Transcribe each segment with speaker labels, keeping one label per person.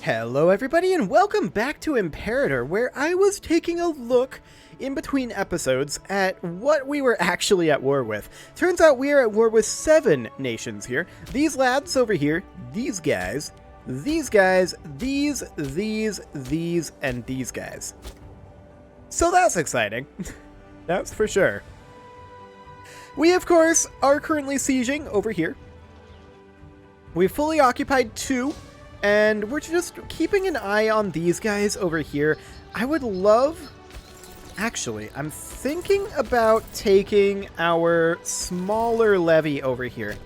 Speaker 1: Hello everybody and welcome back to Imperator, where I was taking a look in between episodes at what we were actually at war with. Turns out we are at war with 7 nations here. These lads over here, these guys, these guys, these, and these guys. So that's exciting. That's for sure. We, of course, are currently sieging over here. We've fully occupied 2. And we're just keeping an eye on these guys over here. I would love... Actually, I'm thinking about taking our smaller levy over here.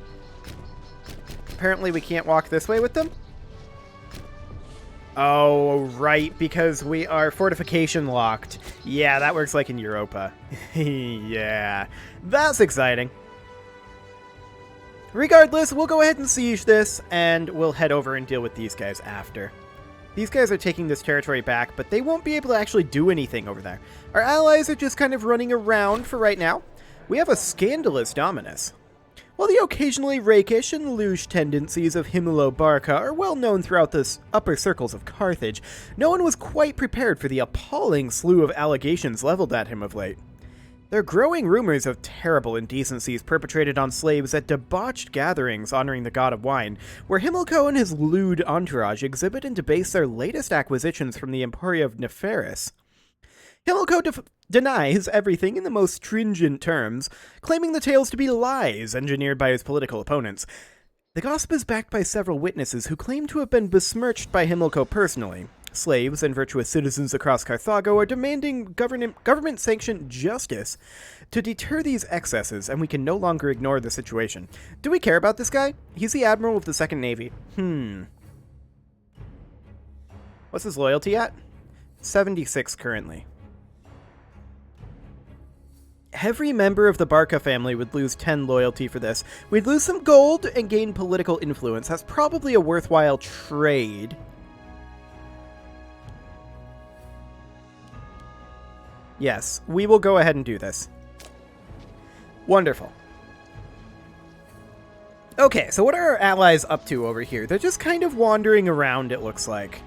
Speaker 1: Apparently we can't walk this way with them. Oh, right, because we are fortification locked. Yeah, that works like in Europa. Yeah, that's exciting. Regardless, we'll go ahead and siege this, and we'll head over and deal with these guys after. These guys are taking this territory back, but they won't be able to actually do anything over there. Our allies are just kind of running around for right now. We have a Scandalous Dominus. While the occasionally rakish and luge tendencies of Barca are well known throughout the upper circles of Carthage, no one was quite prepared for the appalling slew of allegations leveled at him of late. There are growing rumors of terrible indecencies perpetrated on slaves at debauched gatherings honoring the god of wine, where Himilco and his lewd entourage exhibit and debase their latest acquisitions from the Emporia of Neferis. Himilco denies everything in the most stringent terms, claiming the tales to be lies engineered by his political opponents. The gossip is backed by several witnesses who claim to have been besmirched by Himilco personally. Slaves and virtuous citizens across Carthago are demanding government-sanctioned justice to deter these excesses, and we can no longer ignore the situation. Do we care about this guy? He's the Admiral of the 2nd Navy. What's his loyalty at? 76 currently. Every member of the Barca family would lose 10 loyalty for this. We'd lose some gold and gain political influence. That's probably a worthwhile trade. Yes, we will go ahead and do this. Wonderful. Okay, so what are our allies up to over here? They're just kind of wandering around, it looks like.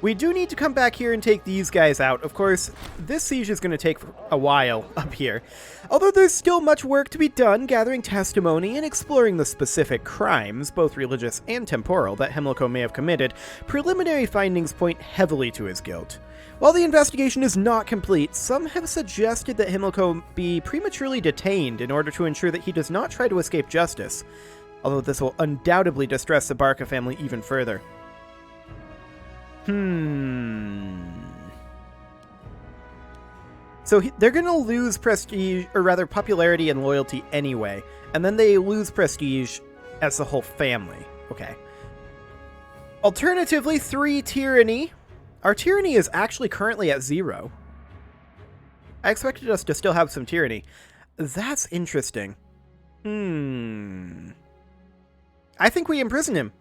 Speaker 1: We do need to come back here and take these guys out. Of course, this siege is going to take a while up here. Although there's still much work to be done gathering testimony and exploring the specific crimes, both religious and temporal, that Himilco may have committed, preliminary findings point heavily to his guilt. While the investigation is not complete, some have suggested that Himilco be prematurely detained in order to ensure that he does not try to escape justice, although this will undoubtedly distress the Barca family even further. So they're going to lose prestige, or rather popularity and loyalty anyway, and then they lose prestige as the whole family. Okay. Alternatively, 3 tyranny. Our tyranny is actually currently at 0. I expected us to still have some tyranny. That's interesting. I think we imprison him.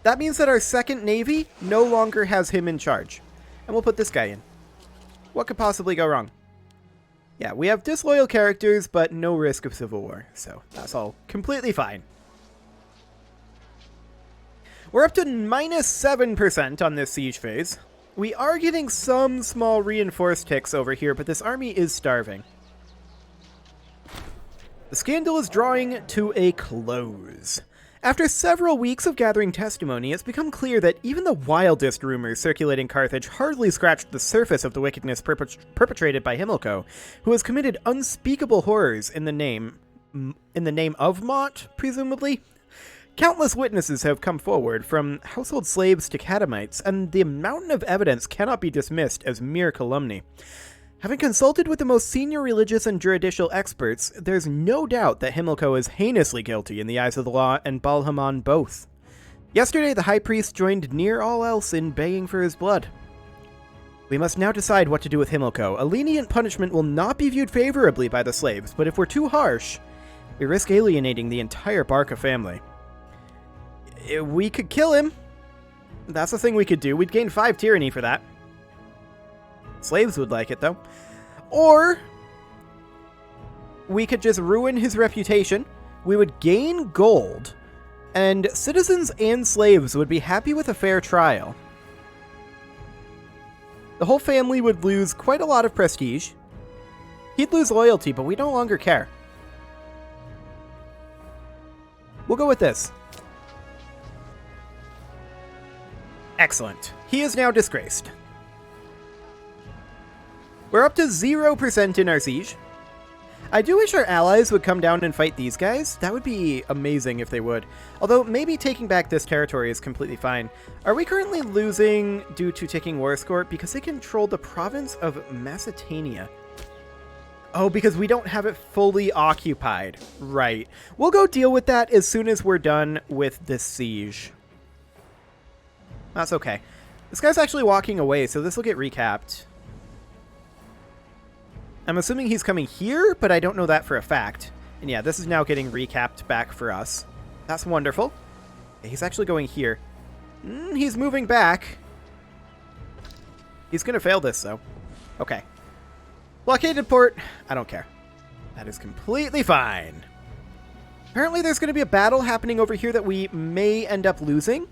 Speaker 1: That means that our 2nd Navy no longer has him in charge. And we'll put this guy in. What could possibly go wrong? Yeah, we have disloyal characters, but no risk of civil war. So that's all completely fine. We're up to -7% on this siege phase. We are getting some small reinforced ticks over here, but this army is starving. The scandal is drawing to a close. After several weeks of gathering testimony, it's become clear that even the wildest rumors circulating Carthage hardly scratched the surface of the wickedness perpetrated by Himilco, who has committed unspeakable horrors in the name of Mott, presumably. Countless witnesses have come forward, from household slaves to catamites, and the mountain of evidence cannot be dismissed as mere calumny. Having consulted with the most senior religious and juridical experts, there's no doubt that Himilco is heinously guilty in the eyes of the law and Balhaman both. Yesterday, the high priest joined near all else in baying for his blood. We must now decide what to do with Himilco. A lenient punishment will not be viewed favorably by the slaves, but if we're too harsh, we risk alienating the entire Barca family. We could kill him. That's the thing we could do. We'd gain 5 tyranny for that. Slaves would like it, though. Or we could just ruin his reputation. We would gain gold, And citizens and slaves would be happy with a fair trial. The whole family would lose quite a lot of prestige. He'd lose loyalty, but we no longer care. We'll go with this. Excellent. He is now disgraced. We're up to 0% in our siege. I do wish our allies would come down and fight these guys. That would be amazing if they would. Although, maybe taking back this territory is completely fine. Are we currently losing due to taking war score? Because they control the province of Macedania. Oh, because we don't have it fully occupied. Right. We'll go deal with that as soon as we're done with this siege. That's okay. This guy's actually walking away, so this will get recapped. I'm assuming he's coming here, but I don't know that for a fact. And yeah, this is now getting recapped back for us. That's wonderful. He's actually going here. He's moving back. He's going to fail this, though. Okay. Blockaded port. I don't care. That is completely fine. Apparently there's going to be a battle happening over here that we may end up losing.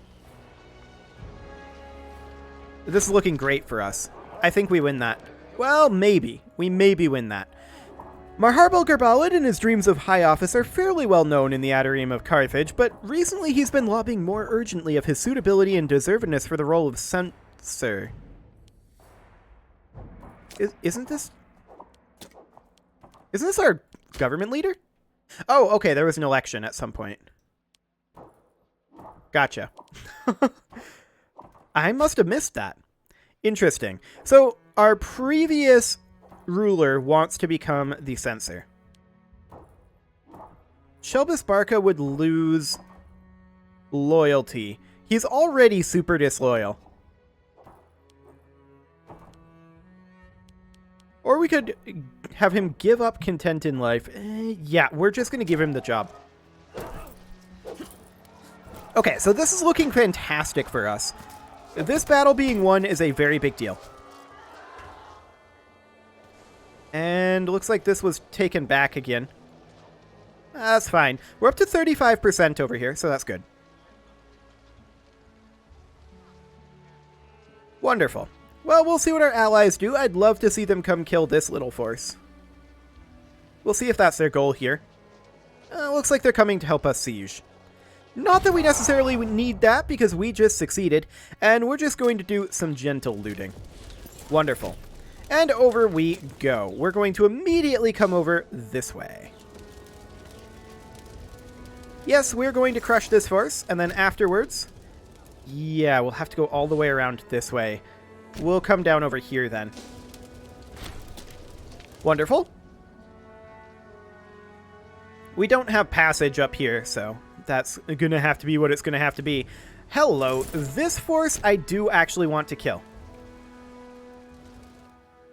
Speaker 1: This is looking great for us. I think we win that. Well, maybe. We maybe win that. Marharbal Garbalid and his dreams of high office are fairly well known in the Adoreum of Carthage, but recently he's been lobbying more urgently of his suitability and deservedness for the role of censor. Isn't this our government leader? Oh, okay, there was an election at some point. Gotcha. I must have missed that. Interesting. So, our previous ruler wants to become the censor. Shelbus Barca would lose loyalty. He's already super disloyal. Or we could have him give up content in life. Yeah, we're just going to give him the job. Okay, so this is looking fantastic for us. This battle being won is a very big deal. And looks like this was taken back again. That's fine. We're up to 35% over here, so that's good. Wonderful. Well, we'll see what our allies do. I'd love to see them come kill this little force. We'll see if that's their goal here. Looks like they're coming to help us siege. Not that we necessarily need that, because we just succeeded, and we're just going to do some gentle looting. Wonderful. And over we go. We're going to immediately come over this way. Yes, we're going to crush this force, and then afterwards... Yeah, we'll have to go all the way around this way. We'll come down over here then. Wonderful. We don't have passage up here, so that's going to have to be what it's going to have to be. Hello, this force I do actually want to kill.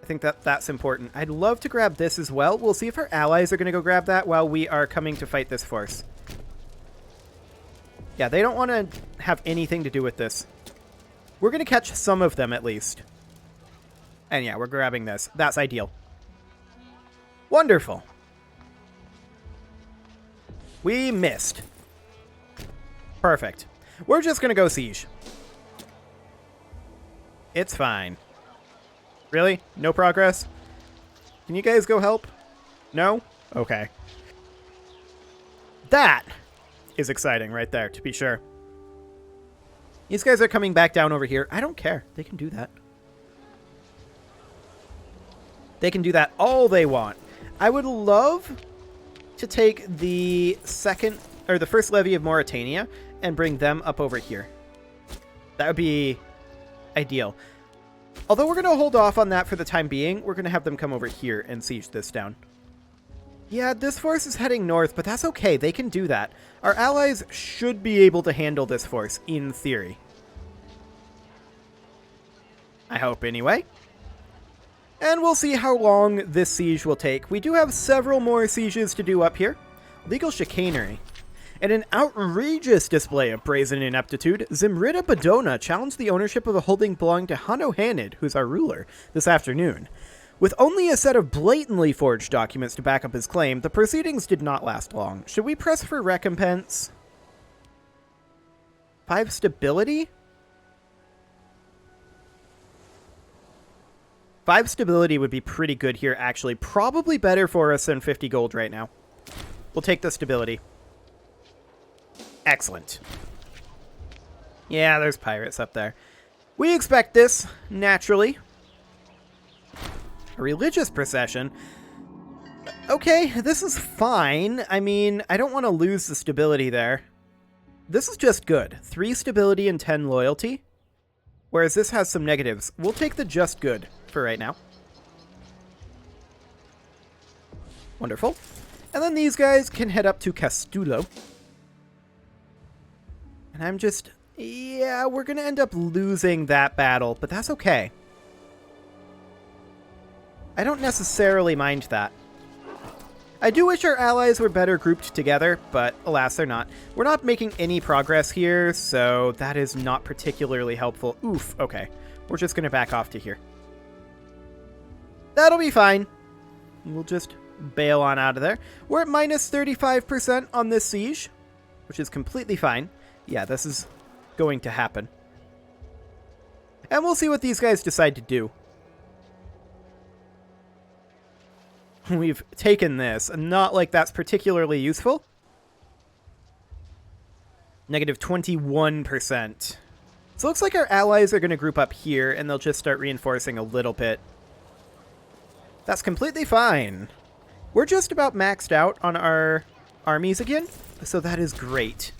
Speaker 1: I think that's important. I'd love to grab this as well. We'll see if our allies are going to go grab that while we are coming to fight this force. Yeah, they don't want to have anything to do with this. We're going to catch some of them at least. And yeah, we're grabbing this. That's ideal. Wonderful. We missed. Perfect. We're just going to go siege. It's fine. Really? No progress? Can you guys go help? No? Okay. That is exciting right there, to be sure. These guys are coming back down over here. I don't care. They can do that. They can do that all they want. I would love to take the first levy of Mauritania and bring them up over here. That would be ideal. Although we're going to hold off on that for the time being, we're going to have them come over here and siege this down. Yeah, this force is heading north, but that's okay. They can do that. Our allies should be able to handle this force, in theory. I hope, anyway. And we'll see how long this siege will take. We do have several more sieges to do up here. Legal chicanery. In an outrageous display of brazen ineptitude, Zimrida Badona challenged the ownership of a holding belonging to Hanno Hanid, who's our ruler, this afternoon. With only a set of blatantly forged documents to back up his claim, the proceedings did not last long. Should we press for recompense? 5 stability? 5 stability would be pretty good here, actually. Probably better for us than 50 gold right now. We'll take the stability. Excellent. Yeah, there's pirates up there. We expect this, naturally. A religious procession. Okay, this is fine. I mean, I don't want to lose the stability there. This is just good. 3 stability and 10 loyalty. Whereas this has some negatives. We'll take the just good for right now. Wonderful. And then these guys can head up to Castulo. And I'm just... yeah, we're going to end up losing that battle, but that's okay. I don't necessarily mind that. I do wish our allies were better grouped together, but alas, they're not. We're not making any progress here, so that is not particularly helpful. Oof, okay. We're just going to back off to here. That'll be fine. We'll just bail on out of there. We're at minus 35% on this siege, which is completely fine. Yeah, this is going to happen. And we'll see what these guys decide to do. We've taken this. Not like that's particularly useful. Negative 21%. So it looks like our allies are going to group up here, and they'll just start reinforcing a little bit. That's completely fine. We're just about maxed out on our armies again, so that is great.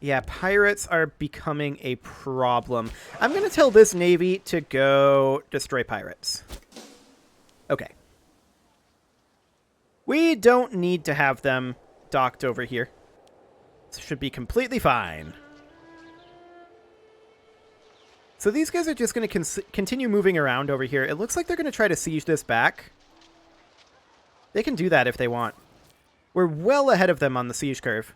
Speaker 1: Yeah, pirates are becoming a problem. I'm going to tell this navy to go destroy pirates. Okay. We don't need to have them docked over here. This should be completely fine. So these guys are just going to continue moving around over here. It looks like they're going to try to siege this back. They can do that if they want. We're well ahead of them on the siege curve.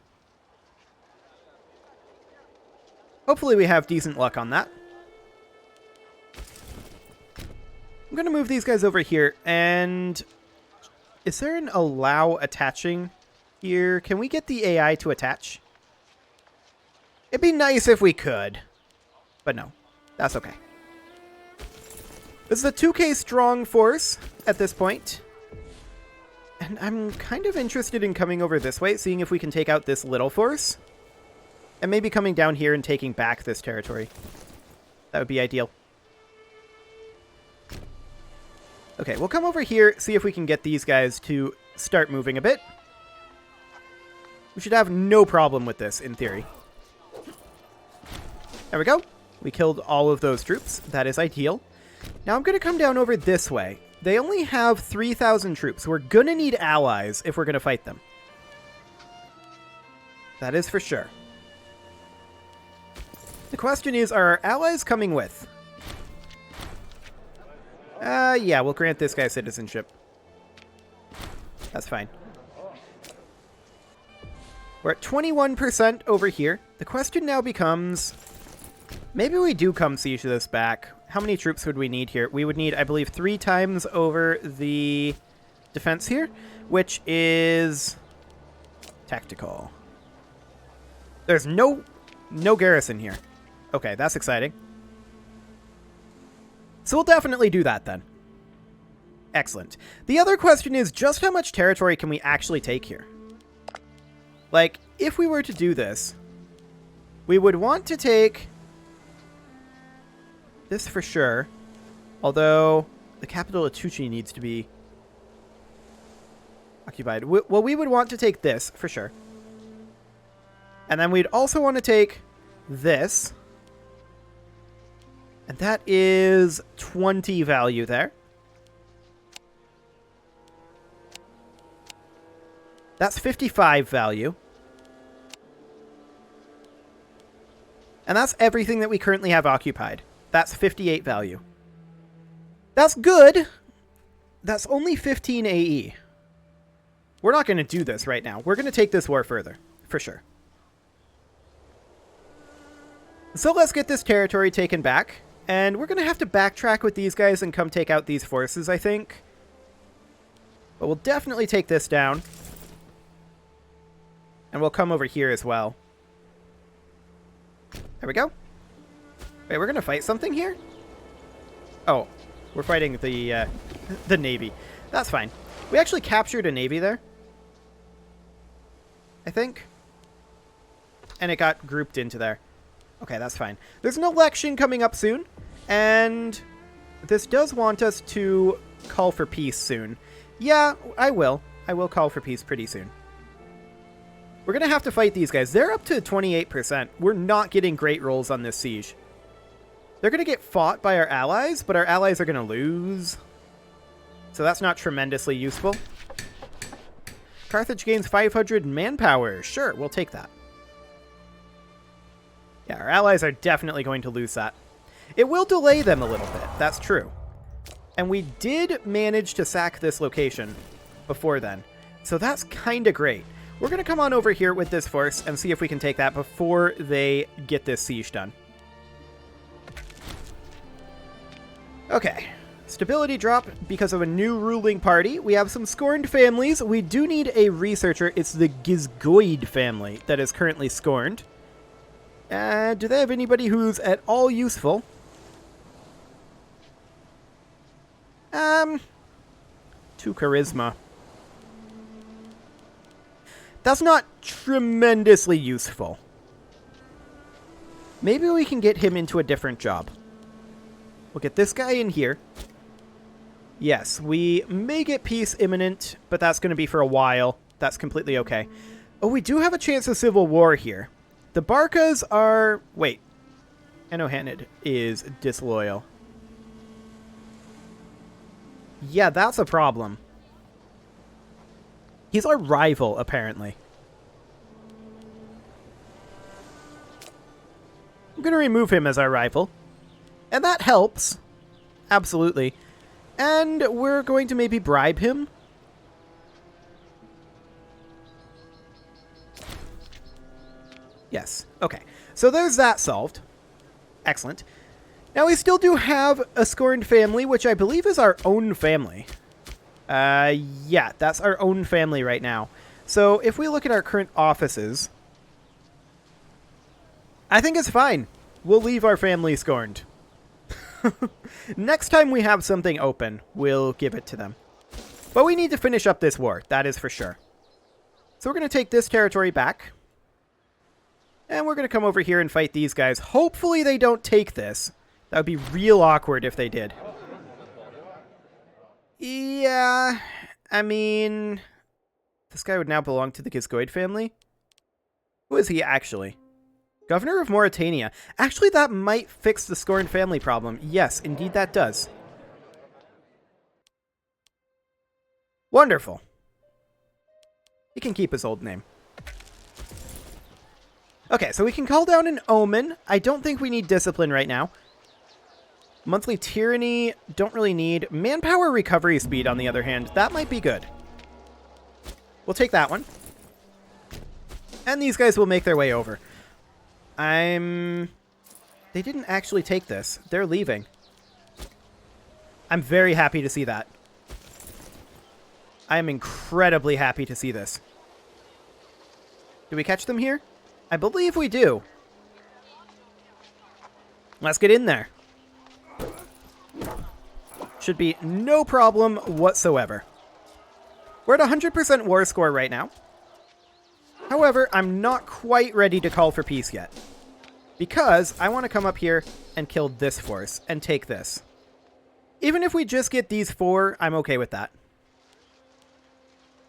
Speaker 1: Hopefully we have decent luck on that. I'm going to move these guys over here, and... is there an allow attaching here? Can we get the AI to attach? It'd be nice if we could, but no, that's okay. This is a 2K strong force at this point, and I'm kind of interested in coming over this way, seeing if we can take out this little force, and maybe coming down here and taking back this territory. That would be ideal. Okay, we'll come over here, see if we can get these guys to start moving a bit. We should have no problem with this, in theory. There we go. We killed all of those troops. That is ideal. Now I'm going to come down over this way. They only have 3,000 troops. We're going to need allies if we're going to fight them. That is for sure. The question is, are our allies coming with? Yeah, we'll grant this guy citizenship. That's fine. We're at 21% over here. The question now becomes, maybe we do come siege this back. How many troops would we need here? We would need, I believe, 3 times over the defense here, which is tactical. There's no garrison here. Okay, that's exciting. So we'll definitely do that then. Excellent. The other question is, just how much territory can we actually take here? Like, if we were to do this, we would want to take this for sure. Although, the capital of Tucci needs to be occupied. Well, we would want to take this for sure. And then we'd also want to take this. And that is 20 value there. That's 55 value. And that's everything that we currently have occupied. That's 58 value. That's good. That's only 15 AE. We're not going to do this right now. We're going to take this war further, for sure. So let's get this territory taken back. And we're going to have to backtrack with these guys and come take out these forces, I think. But we'll definitely take this down. And we'll come over here as well. There we go. Wait, we're going to fight something here? Oh, we're fighting the Navy. That's fine. We actually captured a Navy there, I think. And it got grouped into there. Okay, that's fine. There's an election coming up soon, and this does want us to call for peace soon. Yeah, I will. I will call for peace pretty soon. We're going to have to fight these guys. They're up to 28%. We're not getting great rolls on this siege. They're going to get fought by our allies, but our allies are going to lose. So that's not tremendously useful. Carthage gains 500 manpower. Sure, we'll take that. Yeah, our allies are definitely going to lose that. It will delay them a little bit. That's true. And we did manage to sack this location before then. So that's kind of great. We're going to come on over here with this force and see if we can take that before they get this siege done. Okay. Stability drop because of a new ruling party. We have some scorned families. We do need a researcher. It's the Gizgoid family that is currently scorned. Do they have anybody who's at all useful? 2 charisma. That's not tremendously useful. Maybe we can get him into a different job. We'll get this guy in here. Yes, we may get peace imminent, but that's going to be for a while. That's completely okay. Oh, we do have a chance of civil war here. The Barcas are... Wait. Enohanid is disloyal. Yeah, that's a problem. He's our rival, apparently. I'm going to remove him as our rival. And that helps. Absolutely. And we're going to maybe bribe him. Yes. Okay. So there's that solved. Excellent. Now we still do have a scorned family, which I believe is our own family. Yeah, that's our own family right now. So if we look at our current offices, I think it's fine. We'll leave our family scorned. Next time we have something open, we'll give it to them. But we need to finish up this war, that is for sure. So we're going to take this territory back. And we're going to come over here and fight these guys. Hopefully they don't take this. That would be real awkward if they did. Yeah, I mean... This guy would now belong to the Gizgoid family? Who is he actually? Governor of Mauritania. Actually, that might fix the scorned family problem. Yes, indeed that does. Wonderful. He can keep his old name. Okay, so we can call down an omen. I don't think we need discipline right now. Monthly tyranny, don't really need. Manpower recovery speed, on the other hand, that might be good. We'll take that one. And these guys will make their way over. They didn't actually take this. They're leaving. I'm very happy to see that. I am incredibly happy to see this. Do we catch them here? I believe we do. Let's get in there. Should be no problem whatsoever. We're at 100% war score right now. However, I'm not quite ready to call for peace yet. Because I want to come up here and kill this force and take this. Even if we just get these 4, I'm okay with that.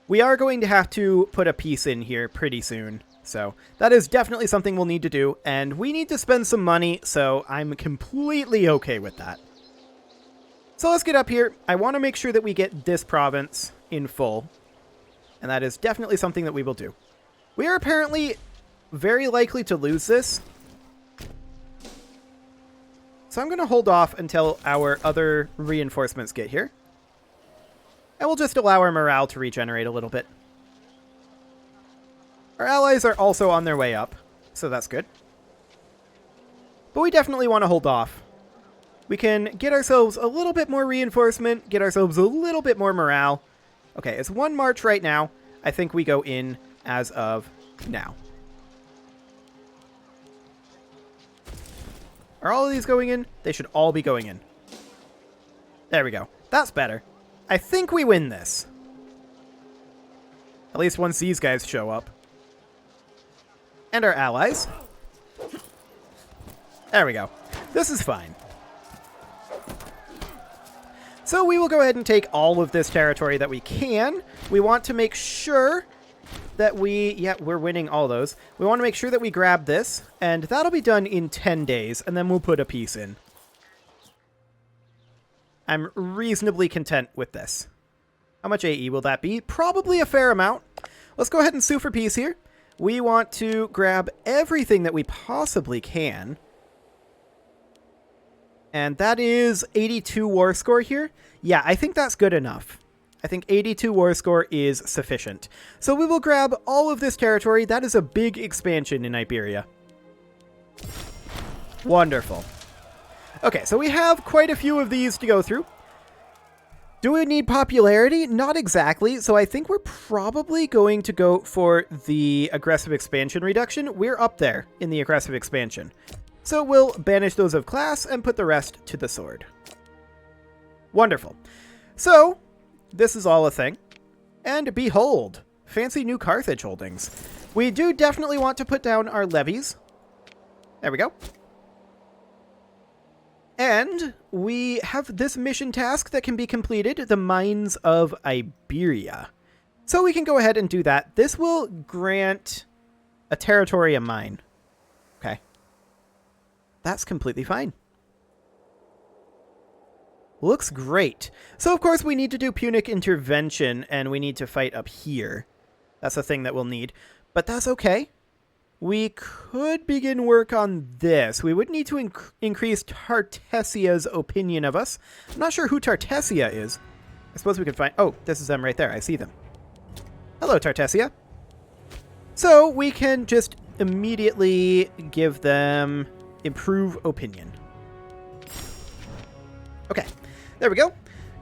Speaker 1: We are going to have to put a peace in here pretty soon. So that is definitely something we'll need to do. And we need to spend some money, so I'm completely okay with that. So let's get up here. I want to make sure that we get this province in full. And that is definitely something that we will do. We are apparently very likely to lose this. So I'm going to hold off until our other reinforcements get here. And we'll just allow our morale to regenerate a little bit. Our allies are also on their way up, so that's good. But we definitely want to hold off. We can get ourselves a little bit more reinforcement, get ourselves a little bit more morale. Okay, it's 1 March right now. I think we go in as of now. Are all of these going in? They should all be going in. There we go. That's better. I think we win this. At least once these guys show up. And our allies. There we go. This is fine. So we will go ahead and take all of this territory that we can. We want to make sure that we're winning all those. We want to make sure that we grab this, and that'll be done in 10 days, and then we'll put a peace in. I'm reasonably content with this. How much AE will that be? Probably a fair amount. Let's go ahead and sue for peace here. We want to grab everything that we possibly can. And that is 82 war score here. Yeah, I think that's good enough. I think 82 war score is sufficient. So we will grab all of this territory. That is a big expansion in Iberia. Wonderful. Okay, so we have quite a few of these to go through. Do we need popularity? Not exactly. So I think we're probably going to go for the aggressive expansion reduction. We're up there in the aggressive expansion. So we'll banish those of class and put the rest to the sword. Wonderful. So this is all a thing. And behold, fancy new Carthage holdings. We do definitely want to put down our levies. There we go. And we have this mission task that can be completed, the Mines of Iberia. So we can go ahead and do that. This will grant a territory a mine. Okay. That's completely fine. Looks great. So, of course, we need to do Punic Intervention, and we need to fight up here. That's a thing that we'll need. But that's okay. We could begin work on this. We would need to increase Tartessia's opinion of us. I'm not sure who Tartessia is. I suppose we could find... Oh, this is them right there. I see them. Hello, Tartessia. So, we can just immediately give them improve opinion. Okay. There we go.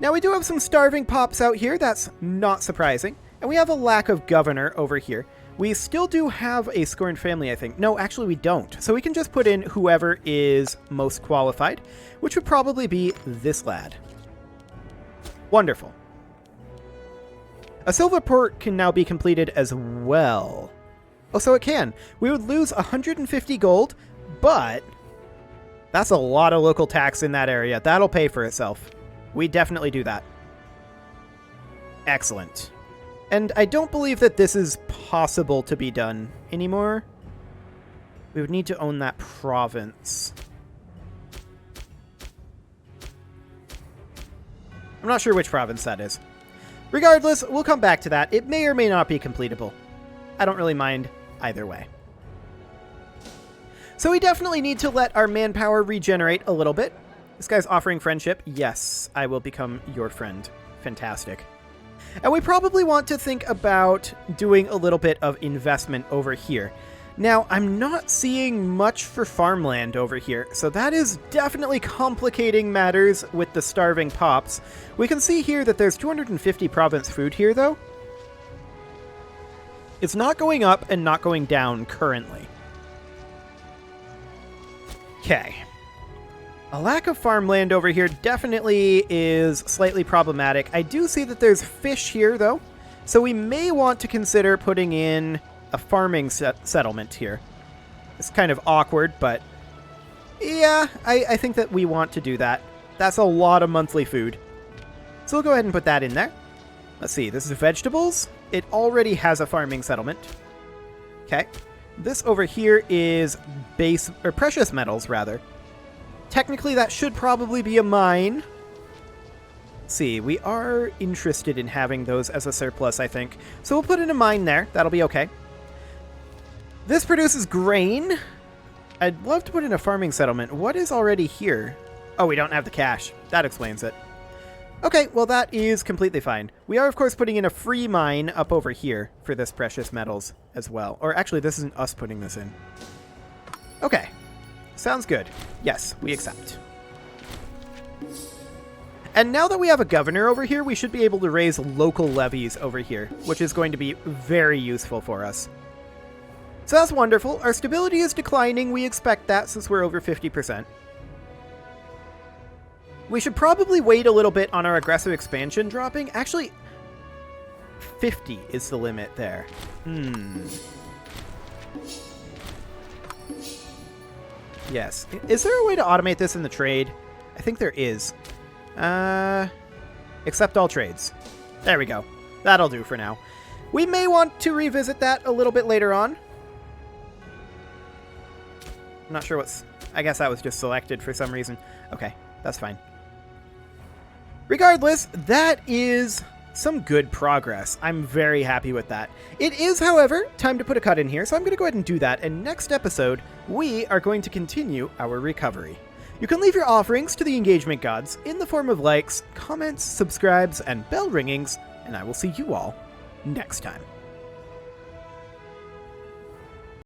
Speaker 1: Now we do have some starving pops out here. That's not surprising. And we have a lack of governor over here. We still do have a scorned family, I think. No, actually we don't. So we can just put in whoever is most qualified, which would probably be this lad. Wonderful. A silver port can now be completed as well. Oh, so it can. We would lose 150 gold, but that's a lot of local tax in that area. That'll pay for itself. We definitely do that. Excellent. And I don't believe that this is possible to be done anymore. We would need to own that province. I'm not sure which province that is. Regardless, we'll come back to that. It may or may not be completable. I don't really mind either way. So we definitely need to let our manpower regenerate a little bit. This guy's offering friendship. Yes, I will become your friend. Fantastic. And we probably want to think about doing a little bit of investment over here. Now, I'm not seeing much for farmland over here, so that is definitely complicating matters with the starving pops. We can see here that there's 250 province food here, though. It's not going up and not going down currently. Okay. A lack of farmland over here definitely is slightly problematic. I do see that there's fish here, though, so we may want to consider putting in a farming settlement here. It's kind of awkward, but yeah, I think that we want to do that. That's a lot of monthly food. So we'll go ahead and put that in there. Let's see, this is vegetables. It already has a farming settlement. Okay. This over here is precious metals, rather. Technically, that should probably be a mine. Let's see, we are interested in having those as a surplus, I think. So we'll put in a mine there. That'll be okay. This produces grain. I'd love to put in a farming settlement. What is already here? Oh, we don't have the cash. That explains it. Okay, well, that is completely fine. We are, of course, putting in a free mine up over here for this precious metals as well. Or actually, this isn't us putting this in. Okay. Sounds good. Yes, we accept. And now that we have a governor over here, we should be able to raise local levies over here, which is going to be very useful for us. So that's wonderful. Our stability is declining. We expect that since we're over 50%. We should probably wait a little bit on our aggressive expansion dropping. Actually, 50 is the limit there. Yes. Is there a way to automate this in the trade? I think there is. Accept all trades. There we go. That'll do for now. We may want to revisit that a little bit later on. I'm not sure what's... I guess that was just selected for some reason. Okay, that's fine. Regardless, that is some good progress. I'm very happy with that. It is, however, time to put a cut in here, so I'm going to go ahead and do that, and next episode, we are going to continue our recovery. You can leave your offerings to the engagement gods in the form of likes, comments, subscribes, and bell ringings, and I will see you all next time.